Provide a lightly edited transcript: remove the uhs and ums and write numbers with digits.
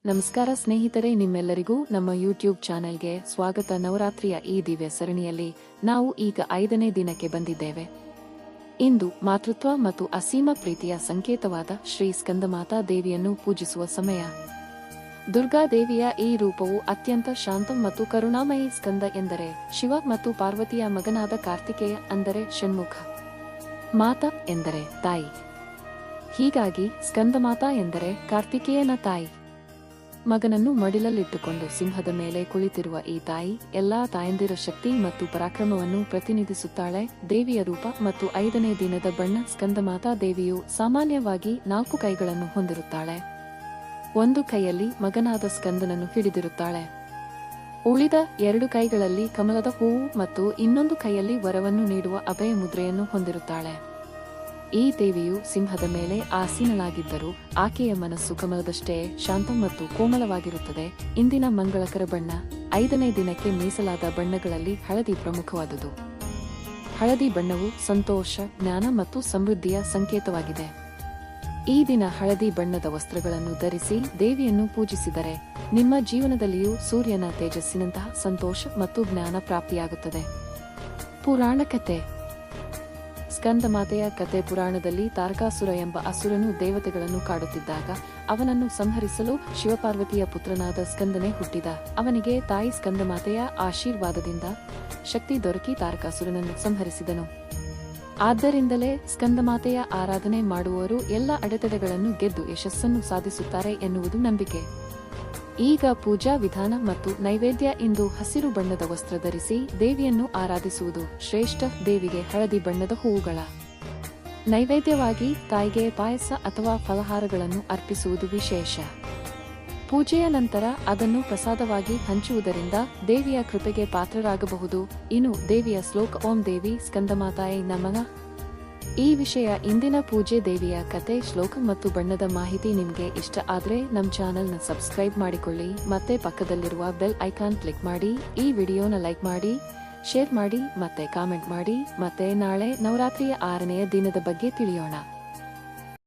ನಮಸ್ಕಾರ ಸ್ನೇಹಿತರೆ, ನಿಮ್ಮೆಲ್ಲರಿಗೂ ನಮ್ಮ ಯೂಟ್ಯೂಬ್ ಚಾನೆಲ್ಗೆ ಸ್ವಾಗತ. ನವರಾತ್ರಿಯ ಈ ದಿವ್ಯ ಸರಣಿಯಲ್ಲಿ ನಾವು ಈಗ 5ನೇ ದಿನಕ್ಕೆ ಬಂದಿದ್ದೇವೆ. ಇಂದು ಮಾತೃತ್ವ ಮತ್ತು ಅಸೀಮ ಪ್ರೀತಿಯ ಸಂಕೇತವಾದ ಶ್ರೀ ಸ್ಕಂದಮಾತಾ ದೇವಿಯನ್ನು ಪೂಜಿಸುವ ಸಮಯ. ದುರ್ಗಾದೇವಿಯ ಈ ರೂಪವು ಅತ್ಯಂತ ಶಾಂತ ಮತ್ತು ಕರುಣಾಮಯಿ. ಸ್ಕಂದ ಎಂದರೆ ಶಿವ ಮತ್ತು ಪಾರ್ವತಿಯ ಮಗನಾದ ಕಾರ್ತಿಕೇಯ, ಅಂದರೆ ಷಣ್ಮುಖ. ಮಾತಾ ಎಂದರೆ ತಾಯಿ. ಹೀಗಾಗಿ ಸ್ಕಂದಮಾತಾ ಎಂದರೆ ಕಾರ್ತಿಕೇಯನ ತಾಯಿ. ಮಗನನ್ನು ಮಡಿಲಲ್ಲಿಟ್ಟುಕೊಂಡು ಸಿಂಹದ ಮೇಲೆ ಕುಳಿತಿರುವ ಈ ತಾಯಿ ಎಲ್ಲಾ ತಾಯಂದಿರ ಶಕ್ತಿ ಮತ್ತು ಪರಾಕ್ರಮವನ್ನು ಪ್ರತಿನಿಧಿಸುತ್ತಾಳೆ. ದೇವಿಯ ರೂಪ ಮತ್ತು 5ನೇ ದಿನದ ಬಣ್ಣ. ಸ್ಕಂದಮಾತಾ ದೇವಿಯು ಸಾಮಾನ್ಯವಾಗಿ 4 ಕೈಗಳನ್ನು ಹೊಂದಿರುತ್ತಾಳೆ. ಒಂದು ಕೈಯಲ್ಲಿ ಮಗನಾದ ಸ್ಕಂದನನ್ನು ಹಿಡಿದಿರುತ್ತಾಳೆ. ಉಳಿದ 2 ಕೈಗಳಲ್ಲಿ ಕಮಲದ ಹೂವು ಮತ್ತು ಇನ್ನೊಂದು ಕೈಯಲ್ಲಿ ವರವನ್ನು ನೀಡುವ ಅಭಯ ಮುದ್ರೆಯನ್ನು ಹೊಂದಿರುತ್ತಾಳೆ. ಈ ದೇವಿಯು ಸಿಂಹದ ಮೇಲೆ ಆಸೀನಳಾಗಿದ್ದರೂ ಆಕೆಯ ಮನಸ್ಸು ಕಮಲದಷ್ಟೇ ಶಾಂತ ಮತ್ತು ಕೋಮಲವಾಗಿರುತ್ತದೆ. ಇಂದಿನ ಮಂಗಳಕರ ಬಣ್ಣ. 5ನೇ ದಿನಕ್ಕೆ ಮೀಸಲಾದ ಬಣ್ಣಗಳಲ್ಲಿ ಹಳದಿ ಪ್ರಮುಖವಾದುದು. ಹಳದಿ ಬಣ್ಣವು ಸಂತೋಷ, ಜ್ಞಾನ ಮತ್ತು ಸಮೃದ್ಧಿಯ ಸಂಕೇತವಾಗಿದೆ. ಈ ದಿನ ಹಳದಿ ಬಣ್ಣದ ವಸ್ತ್ರಗಳನ್ನು ಧರಿಸಿ ದೇವಿಯನ್ನು ಪೂಜಿಸಿದರೆ ನಿಮ್ಮ ಜೀವನದಲ್ಲಿಯೂ ಸೂರ್ಯನ ತೇಜಸ್ಸಿನಂತಹ ಸಂತೋಷ ಮತ್ತು ಜ್ಞಾನ ಪ್ರಾಪ್ತಿಯಾಗುತ್ತದೆ. ಪುರಾಣ ಕಥೆ. ಸ್ಕಂದಮಾತೆಯ ಕಥೆ. ಪುರಾಣದಲ್ಲಿ ತಾರಕಾಸುರ ಎಂಬ ಅಸುರನು ದೇವತೆಗಳನ್ನು ಕಾಡುತ್ತಿದ್ದಾಗ ಅವನನ್ನು ಸಂಹರಿಸಲು ಶಿವಪಾರ್ವತಿಯ ಪುತ್ರನಾದ ಸ್ಕಂದನೇ ಹುಟ್ಟಿದ. ಅವನಿಗೆ ತಾಯಿ ಸ್ಕಂದಮಾತೆಯ ಆಶೀರ್ವಾದದಿಂದ ಶಕ್ತಿ ದೊರಕಿ ತಾರಕಾಸುರನನ್ನು ಸಂಹರಿಸಿದನು. ಆದ್ದರಿಂದಲೇ ಸ್ಕಂದಮಾತೆಯ ಆರಾಧನೆ ಮಾಡುವವರು ಎಲ್ಲ ಅಡೆತಡೆಗಳನ್ನು ಗೆದ್ದು ಯಶಸ್ಸನ್ನು ಸಾಧಿಸುತ್ತಾರೆ ಎನ್ನುವುದು ನಂಬಿಕೆ. ಈಗ ಪೂಜಾ ವಿಧಾನ ಮತ್ತು ನೈವೇದ್ಯ. ಇಂದು ಹಸಿರು ಬಣ್ಣದ ವಸ್ತ್ರ ಧರಿಸಿ ದೇವಿಯನ್ನು ಆರಾಧಿಸುವುದು ಶ್ರೇಷ್ಠ. ದೇವಿಗೆ ಹಳದಿ ಬಣ್ಣದ ಹೂವುಗಳ ನೈವೇದ್ಯವಾಗಿ ತಾಯಿಗೆ ಪಾಯಸ ಅಥವಾ ಫಲಹಾರಗಳನ್ನು ಅರ್ಪಿಸುವುದು ವಿಶೇಷ. ಪೂಜೆಯ ನಂತರ ಅದನ್ನು ಪ್ರಸಾದವಾಗಿ ಹಂಚುವುದರಿಂದ ದೇವಿಯ ಕೃಪೆಗೆ ಪಾತ್ರರಾಗಬಹುದು. ಇನ್ನು ದೇವಿಯ ಶ್ಲೋಕ. ಓಂ ದೇವಿ ಸ್ಕಂದಮಾತಾಯೈ ನಮಃ. ಈ ವಿಷಯ ಇಂದಿನ ಪೂಜೆ, ದೇವಿಯ ಕತೆ, ಶ್ಲೋಕ ಮತ್ತು ಬಣ್ಣದ ಮಾಹಿತಿ ನಿಮ್ಗೆ ಇಷ್ಟ ಆದ್ರೆ ನಮ್ಮ ಚಾನೆಲ್ನ ಸಬ್ಸ್ಕ್ರೈಬ್ ಮಾಡಿಕೊಳ್ಳಿ ಮತ್ತೆ ಪಕ್ಕದಲ್ಲಿರುವ ಬೆಲ್ ಐಕಾನ್ ಕ್ಲಿಕ್ ಮಾಡಿ. ಈ ವಿಡಿಯೋನ ಲೈಕ್ ಮಾಡಿ, ಶೇರ್ ಮಾಡಿ ಮತ್ತೆ ಕಾಮೆಂಟ್ ಮಾಡಿ. ಮತ್ತೆ ನಾಳೆ ನವರಾತ್ರಿಯ 6ನೇ ದಿನದ ಬಗ್ಗೆ ತಿಳಿಯೋಣ.